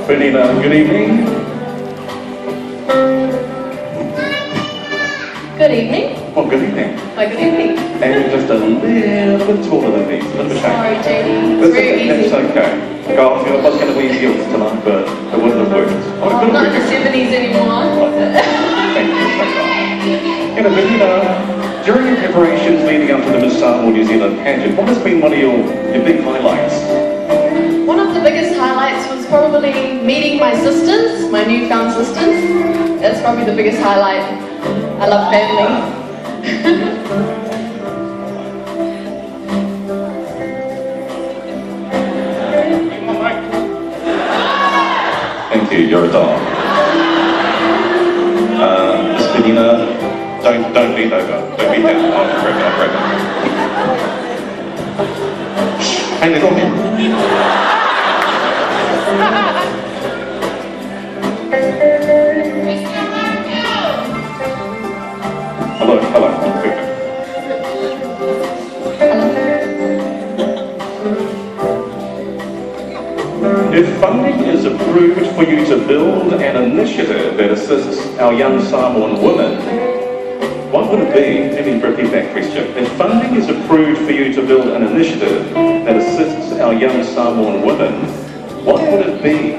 Penina, good evening. Good evening. Oh, good evening. Hi, good evening. And you're just a little bit taller than me. A little bit Sorry, short. JD. It's very easy. That's okay. Girls, it was going to be heels tonight, but it wouldn't have worked. Oh, I'm not in the 70s anymore. Thank you. And Penina, during your preparations leading up to the Miss Samoa New Zealand pageant, what has been one of your big highlights? One of the biggest highlights was probably meeting my sisters, my newfound sisters. That's probably the biggest highlight. I love family. Thank you, you're a doll. Miss Penina, don't lean over. Don't be down. I'll grab it. Hey, they're on Hello. If funding is approved for you to build an initiative that assists our young Samoan women, what would it be? Let me repeat that question. If funding is approved for you to build an initiative that assists our young Samoan women, what would it be?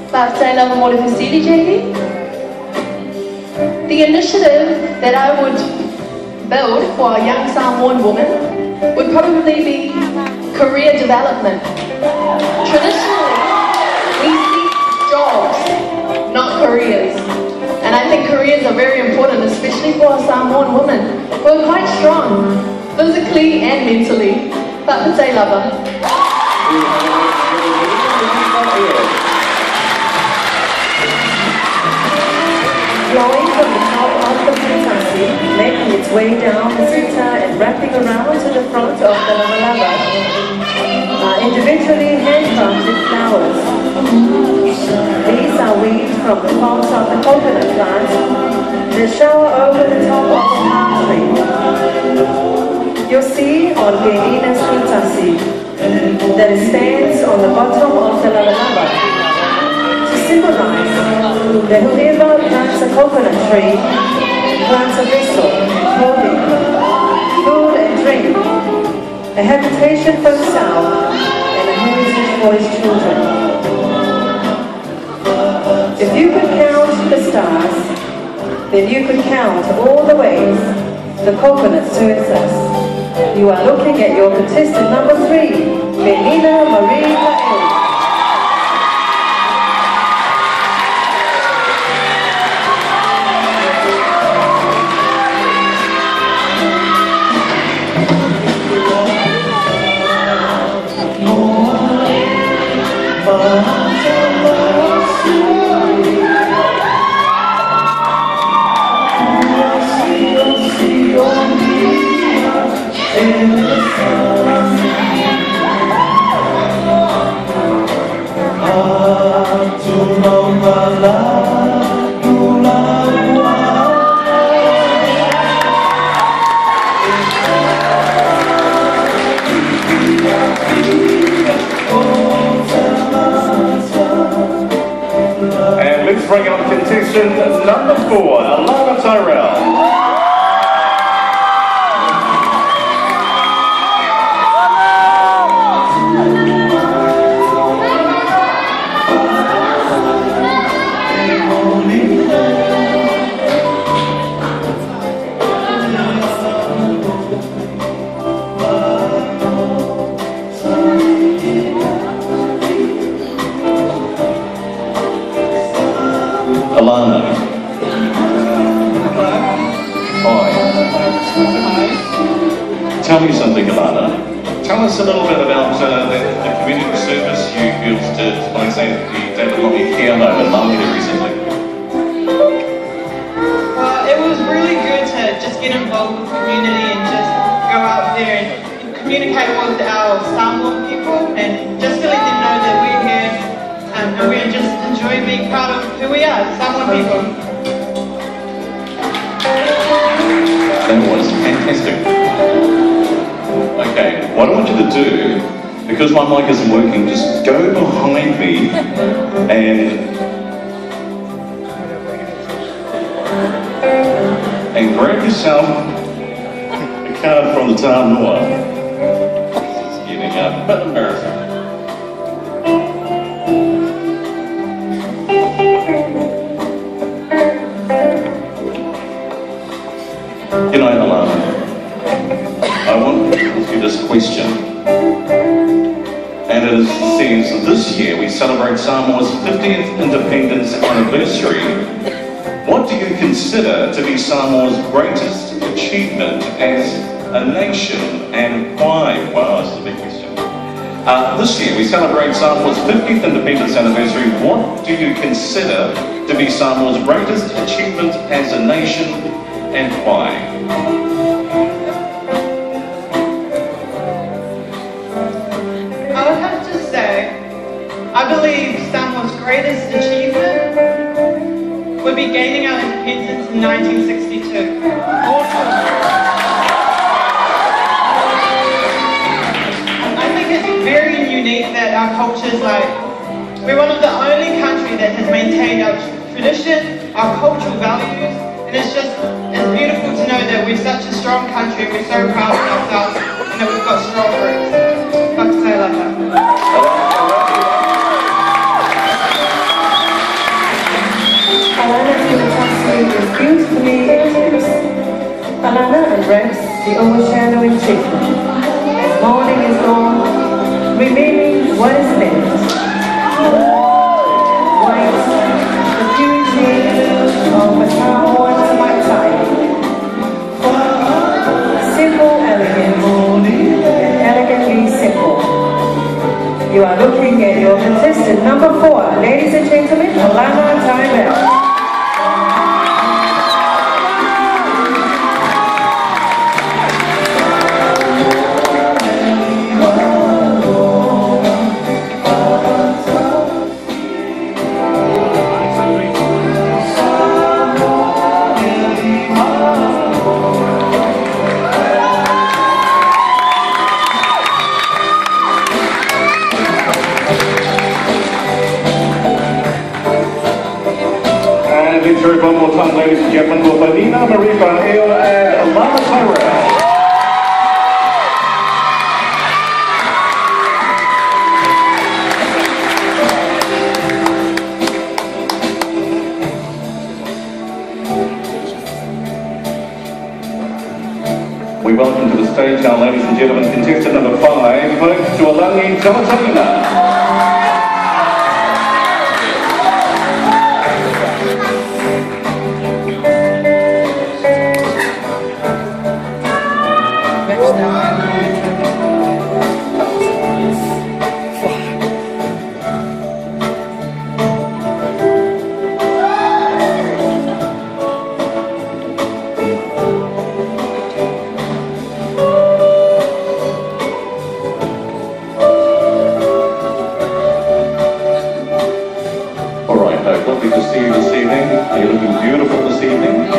JD. The initiative that I would build for a young Samoan woman would probably be career development. Traditionally, we seek jobs, not careers. And I think careers are very important, especially for a Samoan woman. We're quite strong, physically and mentally. But Paeu lover. Flowing from the top of the Putasi, making its way down the center and wrapping around to the front of the lava are individually handcrafted flowers. These are weaved from the pods of the coconut plant that shower over the top of the palm tree. You'll see on Penina's Putasi that it stands on the bottom of the lava to symbolize that whoever plants a coconut tree plants a vessel, clothing, food and drink, a habitation for himself and a heritage for his children. If you could count the stars, then you could count all the ways the coconut serves us. You are looking at your contestant number 3, Penina Paeu. Bring up contestant number 4, Alana Tyrell. Alana. Hi. Tell me something, Alana. Tell us a little bit about the community service you used to, like say, the David Lockie Care Home in Maui recently. Well, it was really good to just get involved with the community and just go out there and communicate with our Samoan people and just to let them know that we're here and we're just enjoying being proud of who we are, Samoan people. That was fantastic. Okay, what I want you to do Because my mic isn't working, just go behind me and grab yourself a card from the Samoa. It's getting a bit embarrassing. G'day, Alana. I want to ask you this question. And it says, this year we celebrate Samoa's 50th independence anniversary. What do you consider to be Samoa's greatest achievement as a nation, and why? Wow, that's a big question. This year we celebrate Samoa's 50th independence anniversary. What do you consider to be Samoa's greatest achievement as a nation, and why? I would have to say, I believe Samoa's greatest achievement would be gaining our independence in 1962. I think it's very unique that our culture's like, we're one of the only countries that has maintained our tradition, our cultural values, and it's beautiful to know that we're such a strong country, we're so proud of ourselves, and that we've got strong roots. I'd like to say it like that. Alana's costume is beautifully eclipsed. Alana embraces the overshadowing treatment. As morning is gone, remaining what is left. White, the purity of a Samoan white tie. Simple, elegant, and elegantly simple. You are looking at your contestant number 4, ladies and gentlemen, Alana Tyrell. One more time, ladies and gentlemen, for Penina, Paeu, and Alana Tyrell. We welcome to the stage now, ladies and gentlemen, contestant number 5, to Alana Talataina. Lovely to see you this evening. You're looking beautiful this evening.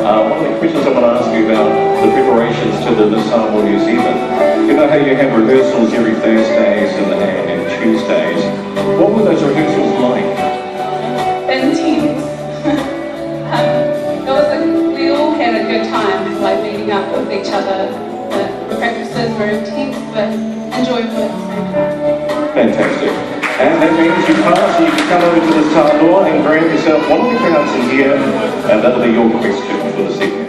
One of the questions I want to ask you about the preparations to the Samoa New Zealand. You know how you have rehearsals every Thursdays and Tuesdays. What were those rehearsals like? Intense. We all had a good time, like meeting up with each other. The practices were intense, but enjoyable at the same time. Fantastic. And that means you pass and you can come over to the Samoa and grab yourself one of the cards in here, and that'll be your question for this evening.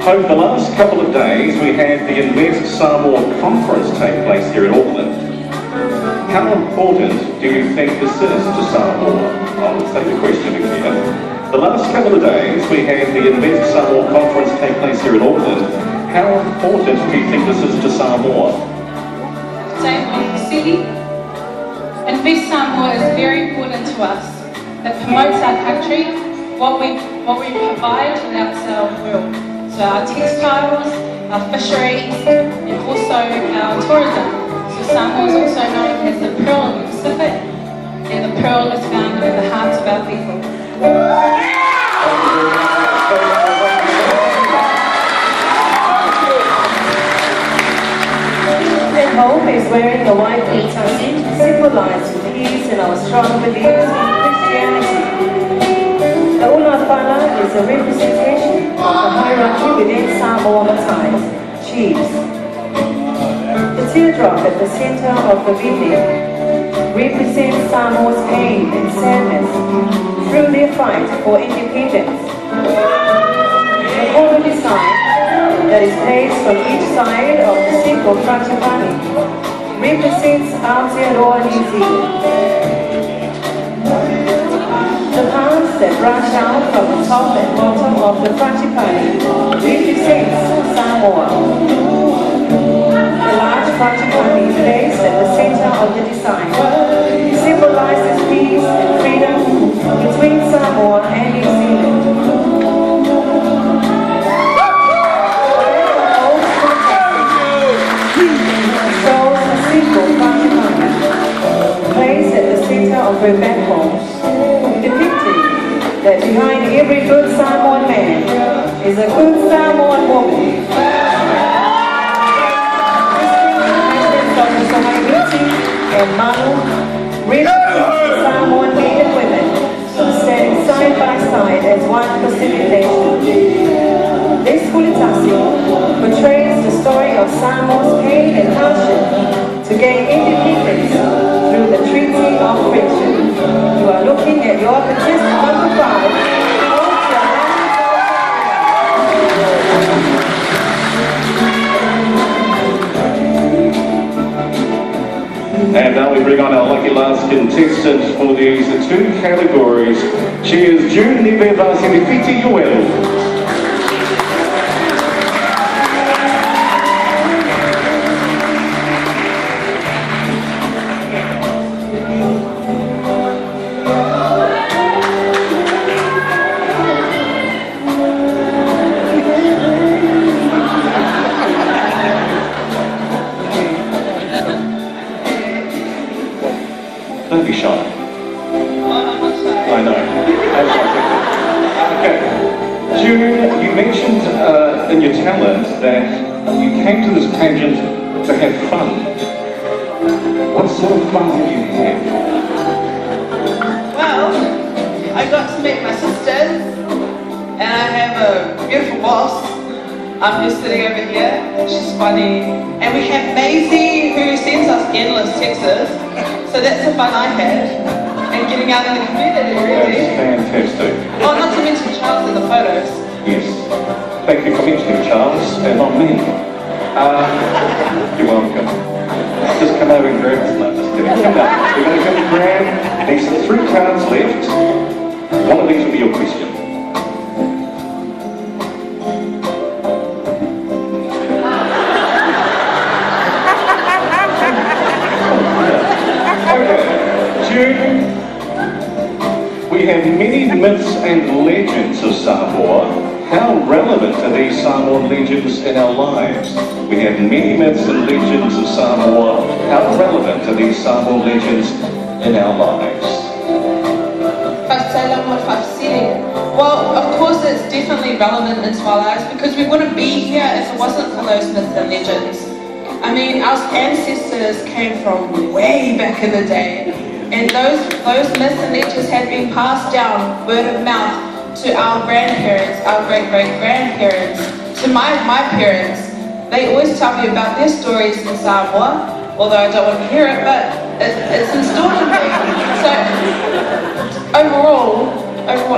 Over the last couple of days, we had the Invest Samoa conference take place here in Auckland. How important do you think this is to Samoa? I'll take the question again. The last couple of days, we had the Invest Samoa conference take place here in Auckland. How important do you think this is to Samoa? City. Invest Samoa is very important to us. It promotes our country, what we provide to the outside world. So our textiles, our fisheries, and also our tourism. So Samoa is also known as the Pearl of the Pacific, and the pearl is found in the hearts of our people. Thank you very much. a representation of the hierarchy within Samoa Matai's chiefs. The teardrop at the center of the viti represents Samoa's pain and sadness through their fight for independence. The hollow design that is placed on each side of the simple frangipani represents Aotearoa, New Zealand. The palms that branch out from the top and bottom of the frangipani represents Samoa. The large frangipani placed at the center of the design symbolizes peace and freedom between Samoa and New Zealand. Shows a simple frangipani placed at the center of her backbone, depicting that behind every good Samoan man is a good Samoan woman. And Manu represents Samoan men and women standing side by side as one Pacific nation. This hulitasi portrays the story of Samoa's pain and hardship to gain independence through the Treaty of Friendship. You are looking at your contestant number 5. And now we bring on our lucky last contestant for these two categories. She is JuneVa'asilifiti-Ioelu. Don't be shy. I know. Okay. June, you mentioned in your talent that you came to this pageant to have fun. What sort of fun did you have? Well, I got to meet my sisters, and I have a beautiful boss. I'm just sitting over here. She's funny. And we have Maisie, who sends us endless texts. So that's the fun I had, and getting out in the community, really. That's fantastic. Oh, not to mention Charles in the photos. Yes. Thank you for mentioning Charles, and not me. You're welcome. Just come over and grab us. No, just kidding. Come down. We're going to go and grab these 3 cards left. One of these will be your question. We have many myths and legends of Samoa. How relevant are these Samoan legends in our lives? We have many myths and legends of Samoa. How relevant are these Samoan legends in our lives? Well, of course it's definitely relevant into our lives because we wouldn't be here if it wasn't for those myths and legends. I mean, our ancestors came from way back in the day. And those myths and legends had been passed down word of mouth to our grandparents, our great-great-grandparents, to my parents. They always tell me about their stories in Samoa, although I don't want to hear it, but it's installed in me. So overall,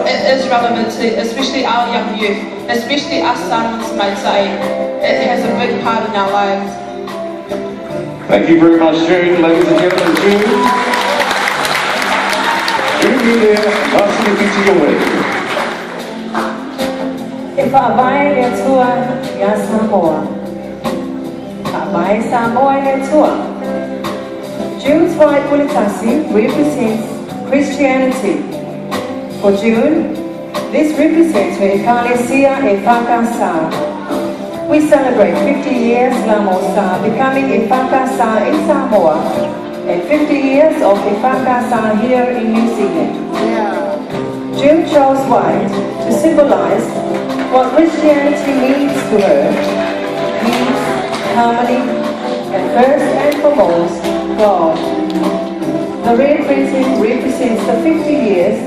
it is relevant to especially our young youth, especially us Samoans, might say. It has a big part in our lives. Thank you very much, June. Ladies and gentlemen, June. JuneVa'asilifiti-Ioelu. E whaavai e atua ia Samoa. Whaavai Samoa e atua. June's white hulitasi represents Christianity. For June, this represents her ecclesia e whakasa. We celebrate 50 years Lamosa becoming a whakasa in Samoa. And 50 years of Ifakasa here in New Zealand. June chose white to symbolize what Christianity means to her. Peace, harmony, and first and foremost, God. The red printing represents the 50 years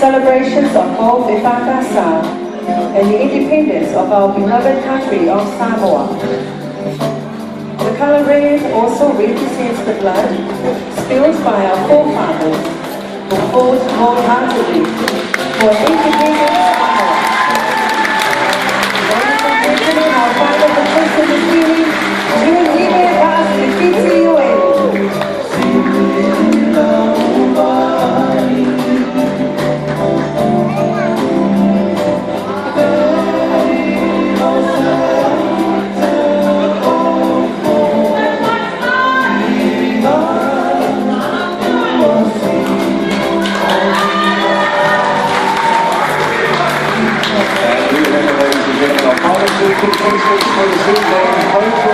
celebrations of both Ifakasa and the independence of our beloved country of Samoa. The colour red also represents the blood spilled by our forefathers who fought wholeheartedly for independent Samoa. Ladies and gentlemen, our final contestant is really JuneVa'asilifiti-Ioelu. And we have, ladies and gentlemen, our final 2 contestants for the Zoom Home to